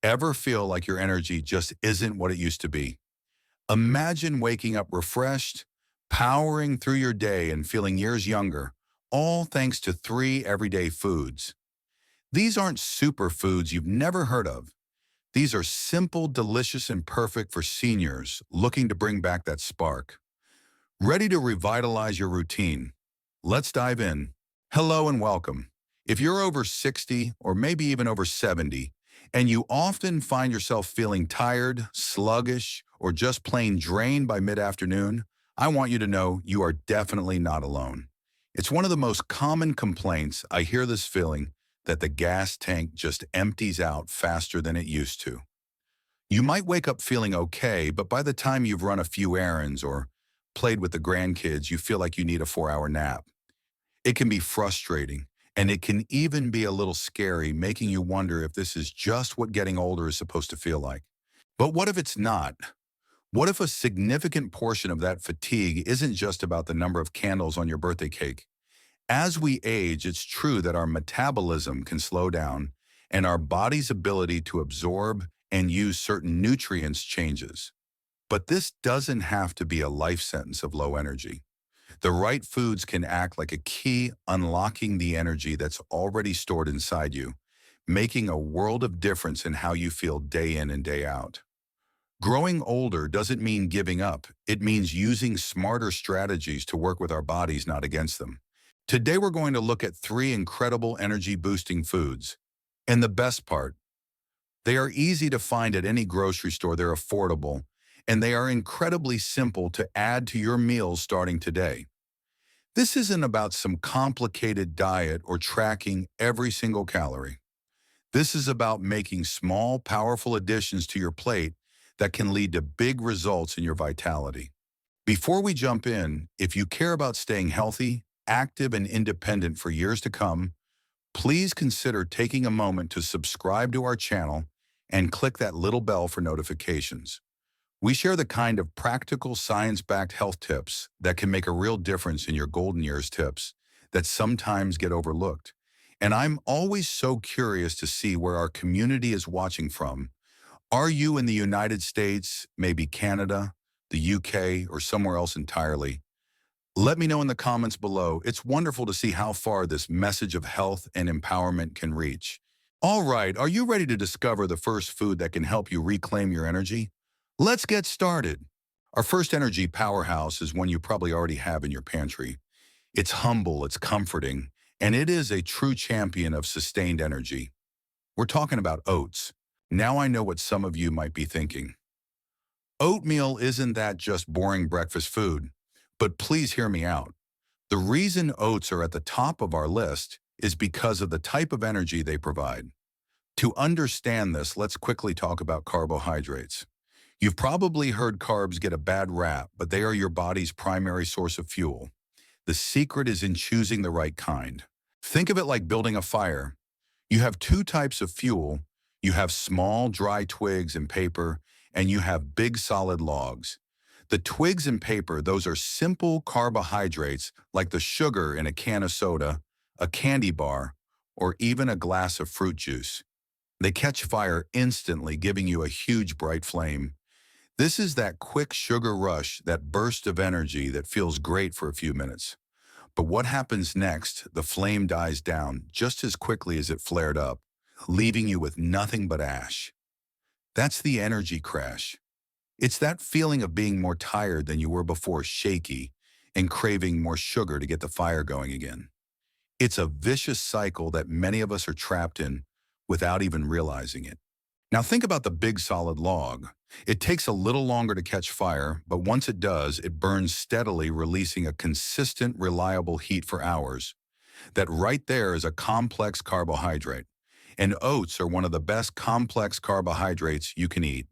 Ever feel like your energy just isn't what it used to be? Imagine waking up refreshed, powering through your day and feeling years younger, all thanks to three everyday foods. These aren't superfoods you've never heard of. These are simple, delicious, and perfect for seniors looking to bring back that spark. Ready to revitalize your routine? Let's dive in. Hello and welcome. If you're over 60 or maybe even over 70, and you often find yourself feeling tired, sluggish, or just plain drained by mid-afternoon, I want you to know you are definitely not alone. It's one of the most common complaints. I hear this feeling that the gas tank just empties out faster than it used to. You might wake up feeling okay, but by the time you've run a few errands or played with the grandkids, you feel like you need a 4-hour nap. It can be frustrating, and it can even be a little scary, making you wonder if this is just what getting older is supposed to feel like. But what if it's not? What if a significant portion of that fatigue isn't just about the number of candles on your birthday cake? As we age, it's true that our metabolism can slow down and our body's ability to absorb and use certain nutrients changes. But this doesn't have to be a life sentence of low energy. The right foods can act like a key unlocking the energy that's already stored inside you, making a world of difference in how you feel day in and day out. Growing older doesn't mean giving up. It means using smarter strategies to work with our bodies, not against them. Today, we're going to look at three incredible energy-boosting foods. And the best part, they are easy to find at any grocery store, they're affordable, and they are incredibly simple to add to your meals starting today. This isn't about some complicated diet or tracking every single calorie. This is about making small, powerful additions to your plate that can lead to big results in your vitality. Before we jump in, if you care about staying healthy, active, and independent for years to come, please consider taking a moment to subscribe to our channel and click that little bell for notifications. We share the kind of practical, science-backed health tips that can make a real difference in your golden years tips that sometimes get overlooked. And I'm always so curious to see where our community is watching from. Are you in the United States, maybe Canada, the UK, or somewhere else entirely? Let me know in the comments below. It's wonderful to see how far this message of health and empowerment can reach. All right, are you ready to discover the first food that can help you reclaim your energy? Let's get started. Our first energy powerhouse is one you probably already have in your pantry. It's humble, it's comforting, and it is a true champion of sustained energy. We're talking about oats. Now I know what some of you might be thinking. Oatmeal isn't that just boring breakfast food, but please hear me out. The reason oats are at the top of our list is because of the type of energy they provide. To understand this, let's quickly talk about carbohydrates. You've probably heard carbs get a bad rap, but they are your body's primary source of fuel. The secret is in choosing the right kind. Think of it like building a fire. You have two types of fuel. You have small, dry twigs and paper, and you have big, solid logs. The twigs and paper, those are simple carbohydrates like the sugar in a can of soda, a candy bar, or even a glass of fruit juice. They catch fire instantly, giving you a huge bright flame. This is that quick sugar rush, that burst of energy that feels great for a few minutes. But what happens next? The flame dies down just as quickly as it flared up, leaving you with nothing but ash. That's the energy crash. It's that feeling of being more tired than you were before, shaky, and craving more sugar to get the fire going again. It's a vicious cycle that many of us are trapped in without even realizing it. Now think about the big solid log. It takes a little longer to catch fire, but once it does, it burns steadily, releasing a consistent, reliable heat for hours. That right there is a complex carbohydrate. And oats are one of the best complex carbohydrates you can eat.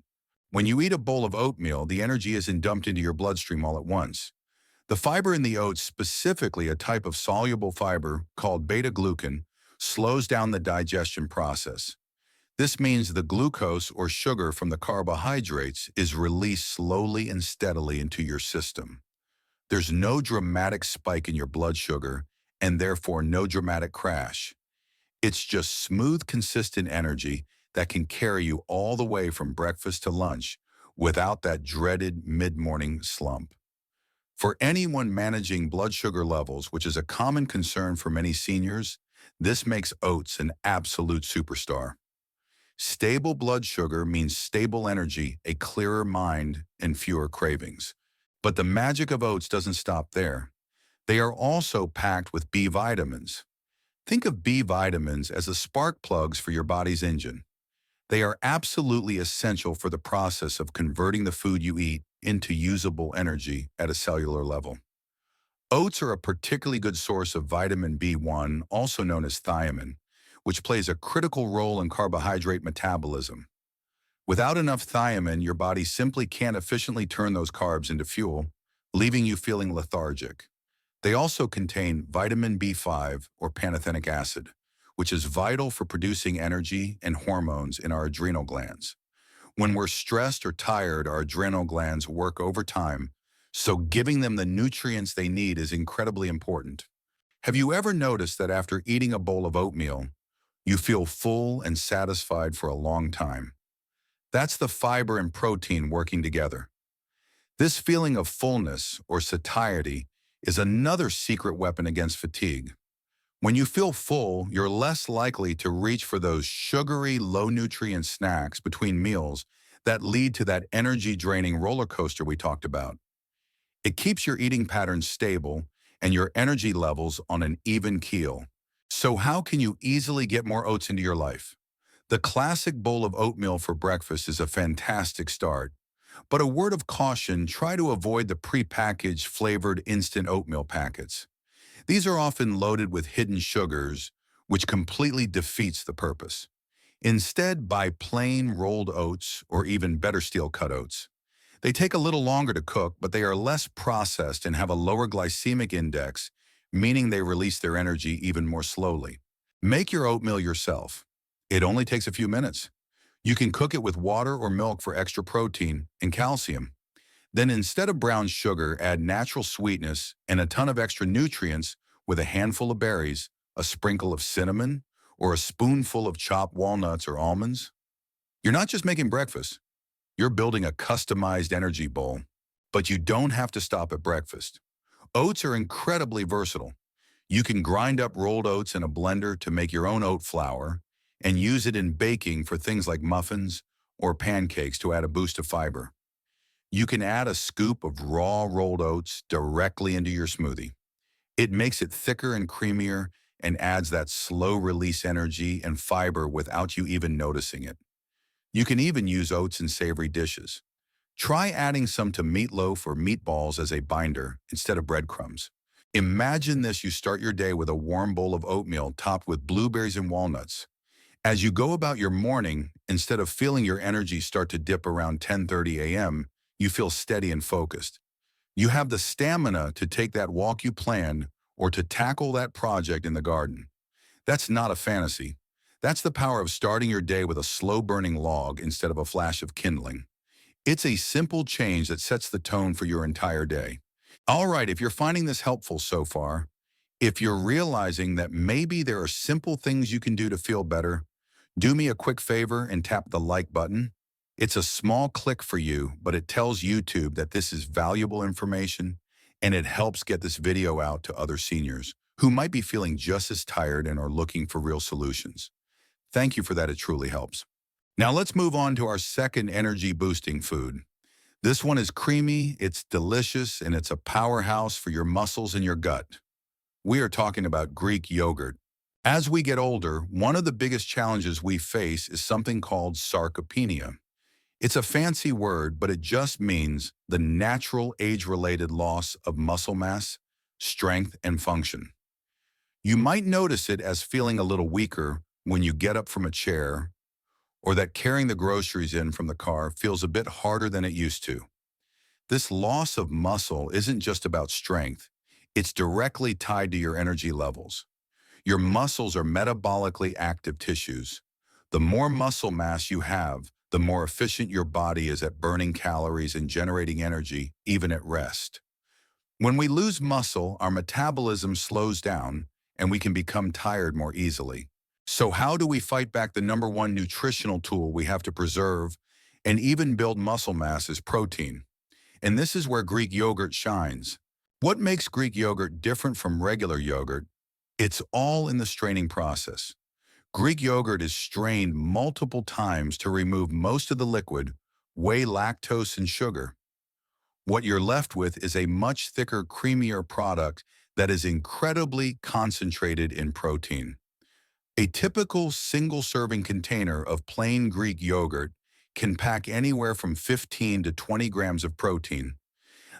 When you eat a bowl of oatmeal, the energy isn't dumped into your bloodstream all at once. The fiber in the oats, specifically a type of soluble fiber called beta-glucan, slows down the digestion process. This means the glucose or sugar from the carbohydrates is released slowly and steadily into your system. There's no dramatic spike in your blood sugar and therefore no dramatic crash. It's just smooth, consistent energy that can carry you all the way from breakfast to lunch without that dreaded mid-morning slump. For anyone managing blood sugar levels, which is a common concern for many seniors, this makes oats an absolute superstar. Stable blood sugar means stable energy, a clearer mind, and fewer cravings. But the magic of oats doesn't stop there. They are also packed with B vitamins. Think of B vitamins as the spark plugs for your body's engine. They are absolutely essential for the process of converting the food you eat into usable energy at a cellular level. Oats are a particularly good source of vitamin B1, also known as thiamine, which plays a critical role in carbohydrate metabolism. Without enough thiamine, your body simply can't efficiently turn those carbs into fuel, leaving you feeling lethargic. They also contain vitamin B5 or pantothenic acid, which is vital for producing energy and hormones in our adrenal glands. When we're stressed or tired, our adrenal glands work overtime, so giving them the nutrients they need is incredibly important. Have you ever noticed that after eating a bowl of oatmeal, you feel full and satisfied for a long time? That's the fiber and protein working together. This feeling of fullness or satiety is another secret weapon against fatigue. When you feel full, you're less likely to reach for those sugary, low-nutrient snacks between meals that lead to that energy-draining roller coaster we talked about. It keeps your eating patterns stable and your energy levels on an even keel. So how can you easily get more oats into your life? The classic bowl of oatmeal for breakfast is a fantastic start. But a word of caution, try to avoid the prepackaged flavored instant oatmeal packets. These are often loaded with hidden sugars, which completely defeats the purpose. Instead, buy plain rolled oats or even better steel cut oats. They take a little longer to cook, but they are less processed and have a lower glycemic index, meaning they release their energy even more slowly. Make your oatmeal yourself. It only takes a few minutes. You can cook it with water or milk for extra protein and calcium. Then instead of brown sugar, add natural sweetness and a ton of extra nutrients with a handful of berries, a sprinkle of cinnamon, or a spoonful of chopped walnuts or almonds. You're not just making breakfast, you're building a customized energy bowl. But you don't have to stop at breakfast. Oats are incredibly versatile. You can grind up rolled oats in a blender to make your own oat flour and use it in baking for things like muffins or pancakes to add a boost of fiber. You can add a scoop of raw rolled oats directly into your smoothie. It makes it thicker and creamier and adds that slow release energy and fiber without you even noticing it. You can even use oats in savory dishes. Try adding some to meatloaf or meatballs as a binder instead of breadcrumbs. Imagine this: you start your day with a warm bowl of oatmeal topped with blueberries and walnuts. As you go about your morning, instead of feeling your energy start to dip around 10:30 a.m., you feel steady and focused. You have the stamina to take that walk you planned or to tackle that project in the garden. That's not a fantasy. That's the power of starting your day with a slow-burning log instead of a flash of kindling. It's a simple change that sets the tone for your entire day. All right, if you're finding this helpful so far, if you're realizing that maybe there are simple things you can do to feel better, do me a quick favor and tap the like button. It's a small click for you, but it tells YouTube that this is valuable information and it helps get this video out to other seniors who might be feeling just as tired and are looking for real solutions. Thank you for that, it truly helps. Now let's move on to our second energy boosting food. This one is creamy, it's delicious, and it's a powerhouse for your muscles and your gut. We are talking about Greek yogurt. As we get older, one of the biggest challenges we face is something called sarcopenia. It's a fancy word, but it just means the natural age-related loss of muscle mass, strength, and function. You might notice it as feeling a little weaker when you get up from a chair, or that carrying the groceries in from the car feels a bit harder than it used to. This loss of muscle isn't just about strength, it's directly tied to your energy levels. Your muscles are metabolically active tissues. The more muscle mass you have, the more efficient your body is at burning calories and generating energy, even at rest. When we lose muscle, our metabolism slows down and we can become tired more easily. So how do we fight back the number one nutritional tool we have to preserve and even build muscle mass is protein? And this is where Greek yogurt shines. What makes Greek yogurt different from regular yogurt? It's all in the straining process. Greek yogurt is strained multiple times to remove most of the liquid, whey, lactose, and sugar. What you're left with is a much thicker, creamier product that is incredibly concentrated in protein. A typical single-serving container of plain Greek yogurt can pack anywhere from 15 to 20 grams of protein.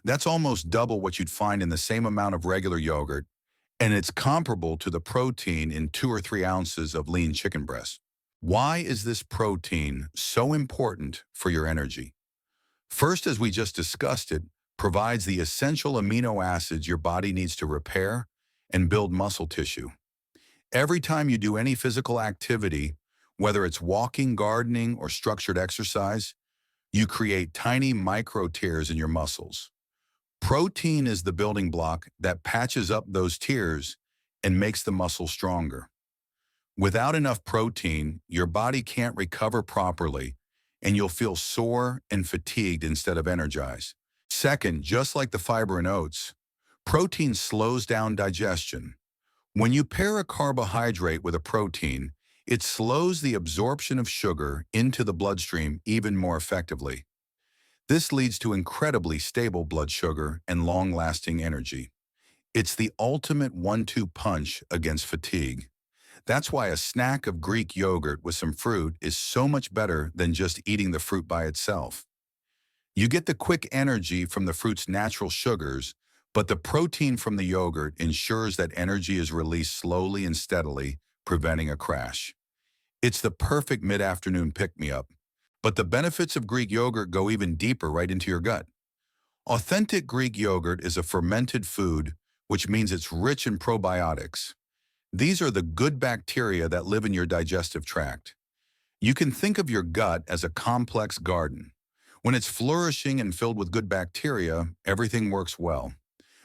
That's almost double what you'd find in the same amount of regular yogurt, and it's comparable to the protein in 2 or 3 ounces of lean chicken breast. Why is this protein so important for your energy? First, as we just discussed it, provides the essential amino acids your body needs to repair and build muscle tissue. Every time you do any physical activity, whether it's walking, gardening, or structured exercise, you create tiny micro tears in your muscles. Protein is the building block that patches up those tears and makes the muscle stronger. Without enough protein, your body can't recover properly, and you'll feel sore and fatigued instead of energized. Second, just like the fiber in oats, protein slows down digestion. When you pair a carbohydrate with a protein, it slows the absorption of sugar into the bloodstream even more effectively. This leads to incredibly stable blood sugar and long-lasting energy. It's the ultimate one-two punch against fatigue. That's why a snack of Greek yogurt with some fruit is so much better than just eating the fruit by itself. You get the quick energy from the fruit's natural sugars, but the protein from the yogurt ensures that energy is released slowly and steadily, preventing a crash. It's the perfect mid-afternoon pick-me-up. But the benefits of Greek yogurt go even deeper right into your gut. Authentic Greek yogurt is a fermented food, which means it's rich in probiotics. These are the good bacteria that live in your digestive tract. You can think of your gut as a complex garden. When it's flourishing and filled with good bacteria, everything works well.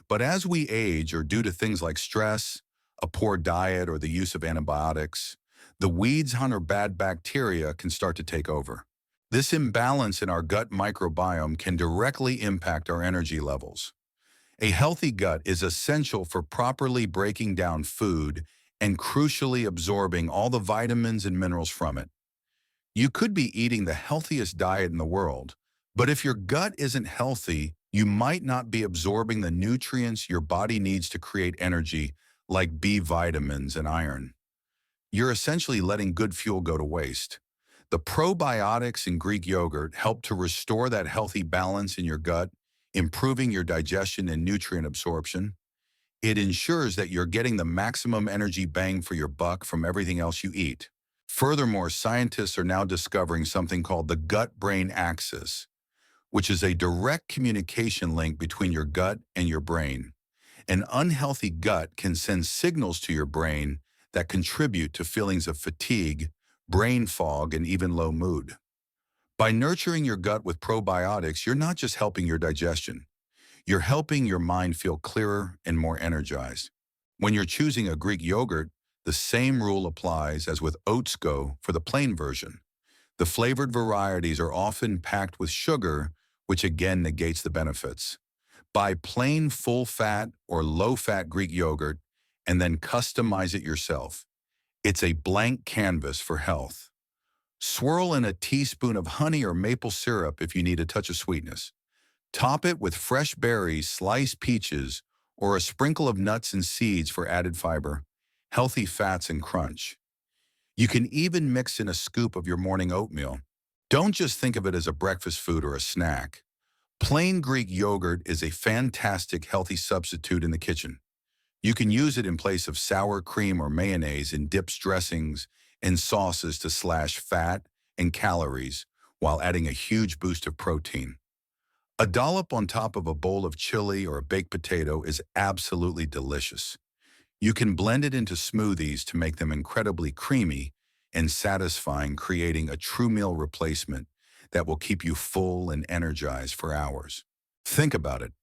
But as we age or due to things like stress, a poor diet, or the use of antibiotics, the weeds hunt or bad bacteria can start to take over. This imbalance in our gut microbiome can directly impact our energy levels. A healthy gut is essential for properly breaking down food and crucially absorbing all the vitamins and minerals from it. You could be eating the healthiest diet in the world, but if your gut isn't healthy, you might not be absorbing the nutrients your body needs to create energy, like B vitamins and iron. You're essentially letting good fuel go to waste. The probiotics in Greek yogurt help to restore that healthy balance in your gut, improving your digestion and nutrient absorption. It ensures that you're getting the maximum energy bang for your buck from everything else you eat. Furthermore, scientists are now discovering something called the gut-brain axis, which is a direct communication link between your gut and your brain. An unhealthy gut can send signals to your brain that contribute to feelings of fatigue, brain fog, and even low mood. By nurturing your gut with probiotics, you're not just helping your digestion. You're helping your mind feel clearer and more energized. When you're choosing a Greek yogurt, the same rule applies as with oats go for the plain version. The flavored varieties are often packed with sugar, which again negates the benefits. Buy plain full-fat or low-fat Greek yogurt and then customize it yourself. It's a blank canvas for health. Swirl in a teaspoon of honey or maple syrup if you need a touch of sweetness. Top it with fresh berries, sliced peaches, or a sprinkle of nuts and seeds for added fiber, healthy fats, and crunch. You can even mix in a scoop of your morning oatmeal. Don't just think of it as a breakfast food or a snack. Plain Greek yogurt is a fantastic healthy substitute in the kitchen. You can use it in place of sour cream or mayonnaise in dips, dressings, and sauces to slash fat and calories while adding a huge boost of protein. A dollop on top of a bowl of chili or a baked potato is absolutely delicious. You can blend it into smoothies to make them incredibly creamy and satisfying, creating a true meal replacement that will keep you full and energized for hours. Think about it.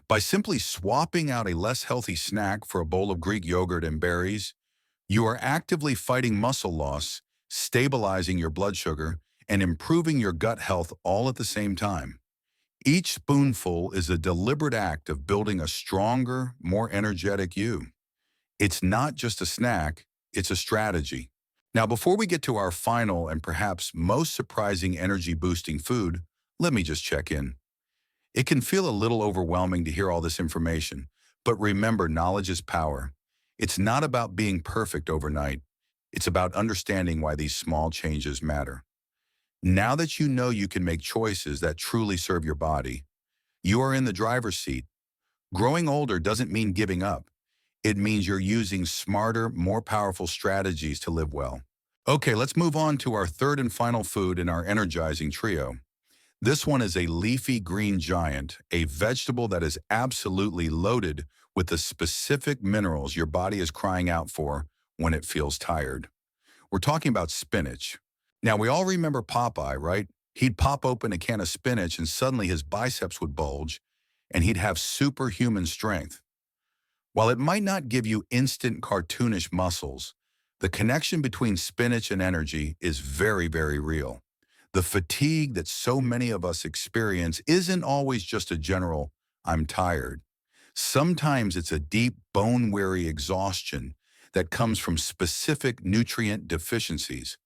By simply swapping out a less healthy snack for a bowl of Greek yogurt and berries, You are actively fighting muscle loss, stabilizing your blood sugar, and improving your gut health all at the same time. Each spoonful is a deliberate act of building a stronger, more energetic you. It's not just a snack, it's a strategy. Now, before we get to our final and perhaps most surprising energy-boosting food, let me just check in. It can feel a little overwhelming to hear all this information, but remember, knowledge is power. It's not about being perfect overnight. It's about understanding why these small changes matter. Now that you know you can make choices that truly serve your body, you are in the driver's seat. Growing older doesn't mean giving up. It means you're using smarter, more powerful strategies to live well. Okay, let's move on to our third and final food in our energizing trio. This one is a leafy green giant, a vegetable that is absolutely loaded with the specific minerals your body is crying out for when it feels tired. We're talking about spinach. Now, we all remember Popeye, right? He'd pop open a can of spinach and suddenly his biceps would bulge and he'd have superhuman strength. While it might not give you instant cartoonish muscles, the connection between spinach and energy is very, very real. The fatigue that so many of us experience isn't always just a general, "I'm tired." Sometimes it's a deep, bone-weary exhaustion that comes from specific nutrient deficiencies.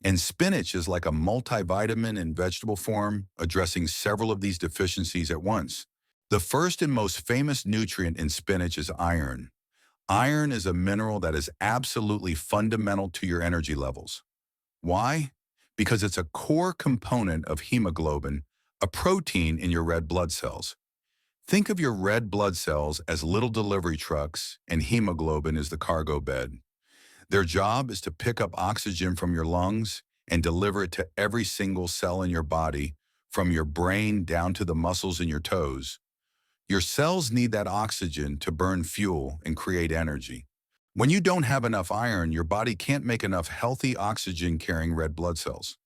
And spinach is like a multivitamin in vegetable form, addressing several of these deficiencies at once. The first and most famous nutrient in spinach is iron. Iron is a mineral that is absolutely fundamental to your energy levels. Why? Because it's a core component of hemoglobin, a protein in your red blood cells. Think of your red blood cells as little delivery trucks, and hemoglobin is the cargo bed. Their job is to pick up oxygen from your lungs and deliver it to every single cell in your body, from your brain down to the muscles in your toes. Your cells need that oxygen to burn fuel and create energy. When you don't have enough iron, your body can't make enough healthy oxygen-carrying red blood cells.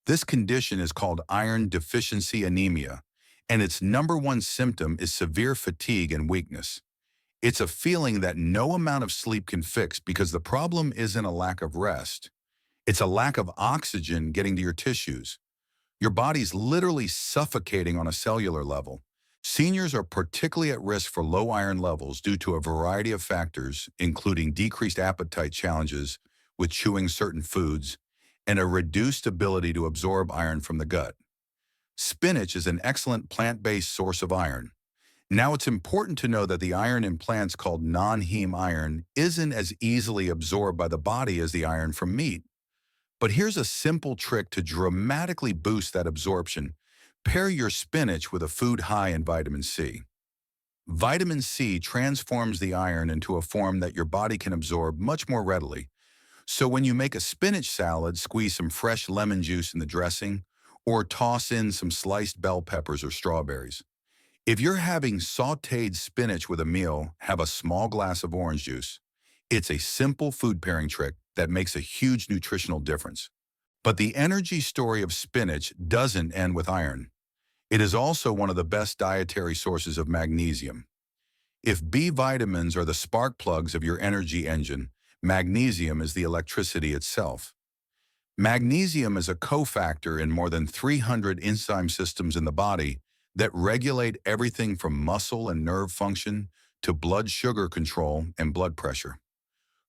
This condition is called iron deficiency anemia, and its number one symptom is severe fatigue and weakness. It's a feeling that no amount of sleep can fix because the problem isn't a lack of rest. It's a lack of oxygen getting to your tissues. Your body's literally suffocating on a cellular level. Seniors are particularly at risk for low iron levels due to a variety of factors, including decreased appetite challenges with chewing certain foods and a reduced ability to absorb iron from the gut. Spinach is an excellent plant-based source of iron. Now, it's important to know that the iron in plants called non-heme iron isn't as easily absorbed by the body as the iron from meat. But here's a simple trick to dramatically boost that absorption. Pair your spinach with a food high in vitamin C. Vitamin C transforms the iron into a form that your body can absorb much more readily. So when you make a spinach salad, squeeze some fresh lemon juice in the dressing, or toss in some sliced bell peppers or strawberries. If you're having sautéed spinach with a meal, have a small glass of orange juice. It's a simple food pairing trick that makes a huge nutritional difference. But the energy story of spinach doesn't end with iron. It is also one of the best dietary sources of magnesium. If B vitamins are the spark plugs of your energy engine, magnesium is the electricity itself. Magnesium is a cofactor in more than 300 enzyme systems in the body that regulate everything from muscle and nerve function to blood sugar control and blood pressure.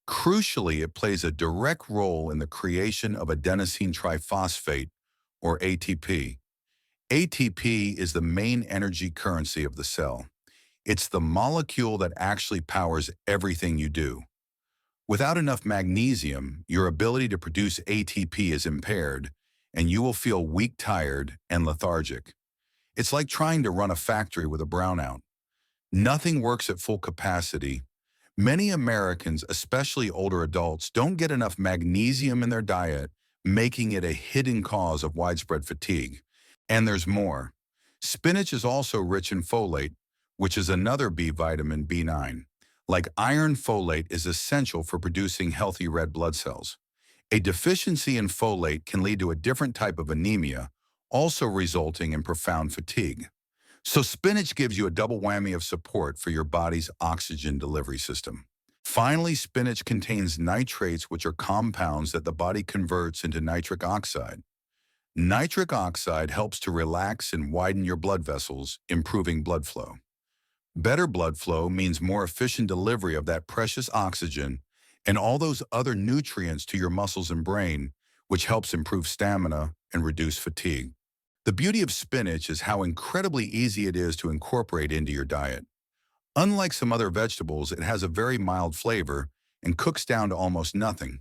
Crucially, it plays a direct role in the creation of adenosine triphosphate, or ATP. ATP is the main energy currency of the cell. It's the molecule that actually powers everything you do. Without enough magnesium, your ability to produce ATP is impaired, and you will feel weak, tired, and lethargic. It's like trying to run a factory with a brownout. Nothing works at full capacity. Many Americans, especially older adults, don't get enough magnesium in their diet, making it a hidden cause of widespread fatigue. And there's more. Spinach is also rich in folate, which is another B vitamin, B9. Like iron, folate is essential for producing healthy red blood cells. A deficiency in folate can lead to a different type of anemia, also resulting in profound fatigue. So spinach gives you a double whammy of support for your body's oxygen delivery system. Finally, spinach contains nitrates, which are compounds that the body converts into nitric oxide. Nitric oxide helps to relax and widen your blood vessels, improving blood flow. Better blood flow means more efficient delivery of that precious oxygen and all those other nutrients to your muscles and brain, which helps improve stamina and reduce fatigue. The beauty of spinach is how incredibly easy it is to incorporate into your diet. Unlike some other vegetables, it has a very mild flavor and cooks down to almost nothing.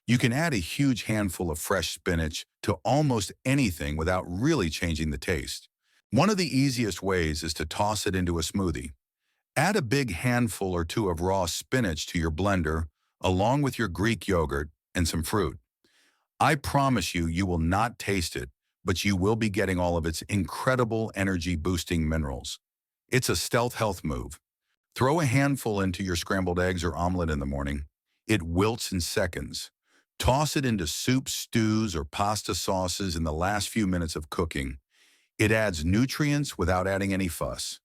You can add a huge handful of fresh spinach to almost anything without really changing the taste. One of the easiest ways is to toss it into a smoothie. Add a big handful or two of raw spinach to your blender, along with your Greek yogurt and some fruit. I promise you, you will not taste it, but you will be getting all of its incredible energy-boosting minerals. It's a stealth health move. Throw a handful into your scrambled eggs or omelet in the morning. It wilts in seconds. Toss it into soups, stews, or pasta sauces in the last few minutes of cooking. It adds nutrients without adding any fuss.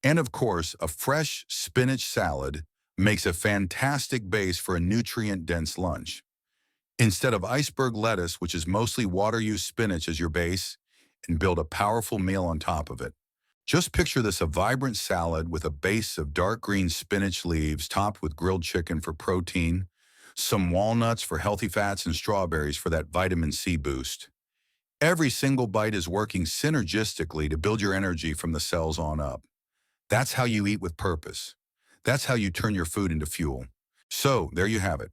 And of course, a fresh spinach salad makes a fantastic base for a nutrient-dense lunch. Instead of iceberg lettuce, which is mostly water-use spinach as your base, and build a powerful meal on top of it. Just picture this: a vibrant salad with a base of dark green spinach leaves topped with grilled chicken for protein, some walnuts for healthy fats, and strawberries for that vitamin C boost. Every single bite is working synergistically to build your energy from the cells on up. That's how you eat with purpose. That's how you turn your food into fuel. So, there you have it.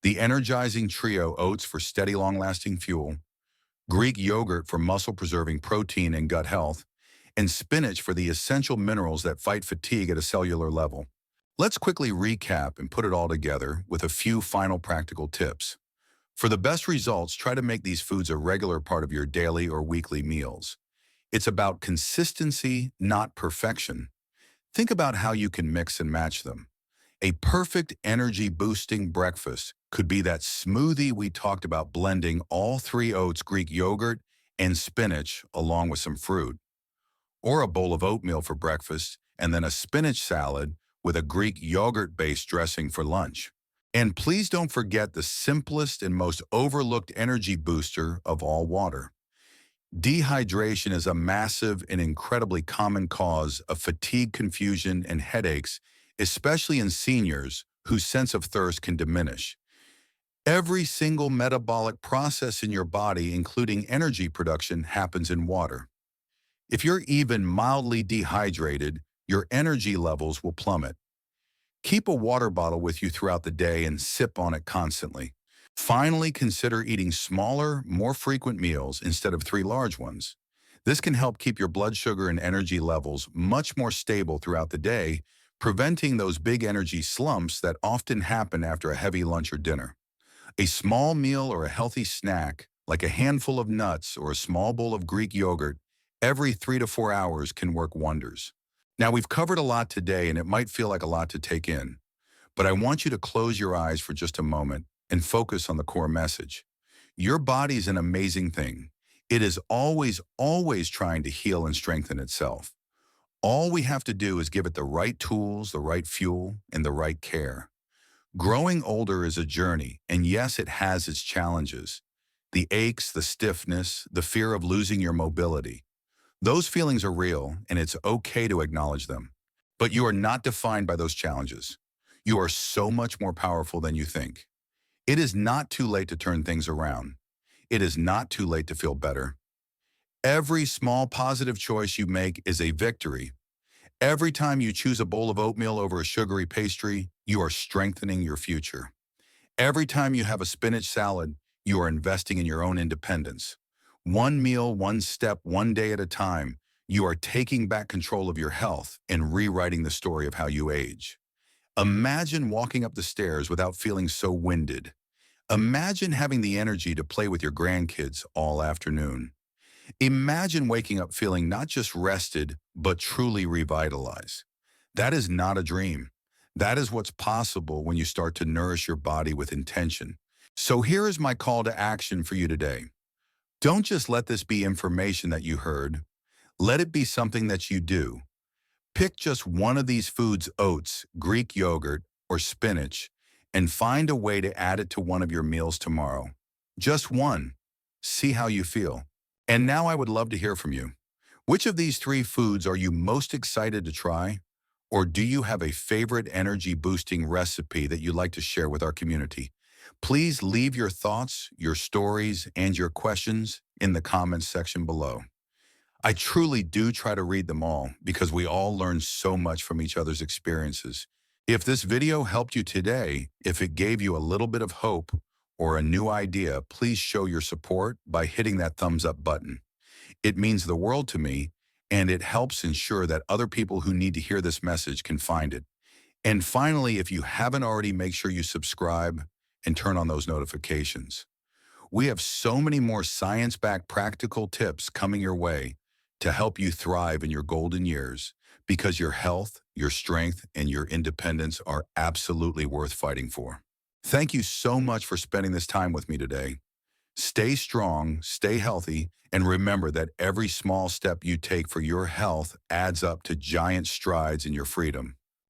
The energizing trio: oats for steady, long-lasting fuel, Greek yogurt for muscle-preserving protein and gut health, and spinach for the essential minerals that fight fatigue at a cellular level. Let's quickly recap and put it all together with a few final practical tips. For the best results, try to make these foods a regular part of your daily or weekly meals. It's about consistency, not perfection. Think about how you can mix and match them. A perfect energy-boosting breakfast could be that smoothie we talked about, blending all three: oats, Greek yogurt, and spinach along with some fruit. Or a bowl of oatmeal for breakfast and then a spinach salad with a Greek yogurt-based dressing for lunch. And please don't forget the simplest and most overlooked energy booster of all: water. Dehydration is a massive and incredibly common cause of fatigue, confusion, and headaches, especially in seniors whose sense of thirst can diminish. Every single metabolic process in your body, including energy production, happens in water. If you're even mildly dehydrated, your energy levels will plummet. Keep a water bottle with you throughout the day and sip on it constantly. Finally, consider eating smaller, more frequent meals instead of three large ones. This can help keep your blood sugar and energy levels much more stable throughout the day, preventing those big energy slumps that often happen after a heavy lunch or dinner. A small meal or a healthy snack, like a handful of nuts or a small bowl of Greek yogurt, every 3 to 4 hours can work wonders. Now, we've covered a lot today, and it might feel like a lot to take in, but I want you to close your eyes for just a moment and focus on the core message. Your body is an amazing thing. It is always, always trying to heal and strengthen itself. All we have to do is give it the right tools, the right fuel, and the right care. Growing older is a journey, and yes, it has its challenges. The aches, the stiffness, the fear of losing your mobility. Those feelings are real, and it's okay to acknowledge them. But you are not defined by those challenges. You are so much more powerful than you think. It is not too late to turn things around. It is not too late to feel better. Every small positive choice you make is a victory. Every time you choose a bowl of oatmeal over a sugary pastry, you are strengthening your future. Every time you have a spinach salad, you are investing in your own independence. One meal, one step, one day at a time, you are taking back control of your health and rewriting the story of how you age. Imagine walking up the stairs without feeling so winded. Imagine having the energy to play with your grandkids all afternoon. Imagine waking up feeling not just rested, but truly revitalized. That is not a dream. That is what's possible when you start to nourish your body with intention. So here is my call to action for you today. Don't just let this be information that you heard. Let it be something that you do. Pick just one of these foods: oats, Greek yogurt, or spinach, and find a way to add it to one of your meals tomorrow. Just one. See how you feel. And now I would love to hear from you. Which of these three foods are you most excited to try? Or do you have a favorite energy-boosting recipe that you'd like to share with our community? Please leave your thoughts, your stories, and your questions in the comments section below. I truly do try to read them all because we all learn so much from each other's experiences. If this video helped you today, if it gave you a little bit of hope or a new idea, please show your support by hitting that thumbs up button. It means the world to me, and it helps ensure that other people who need to hear this message can find it. And finally, if you haven't already, make sure you subscribe and turn on those notifications. We have so many more science-backed practical tips coming your way to help you thrive in your golden years, because your health, your strength, and your independence are absolutely worth fighting for. Thank you so much for spending this time with me today. Stay strong, stay healthy, and remember that every small step you take for your health adds up to giant strides in your freedom.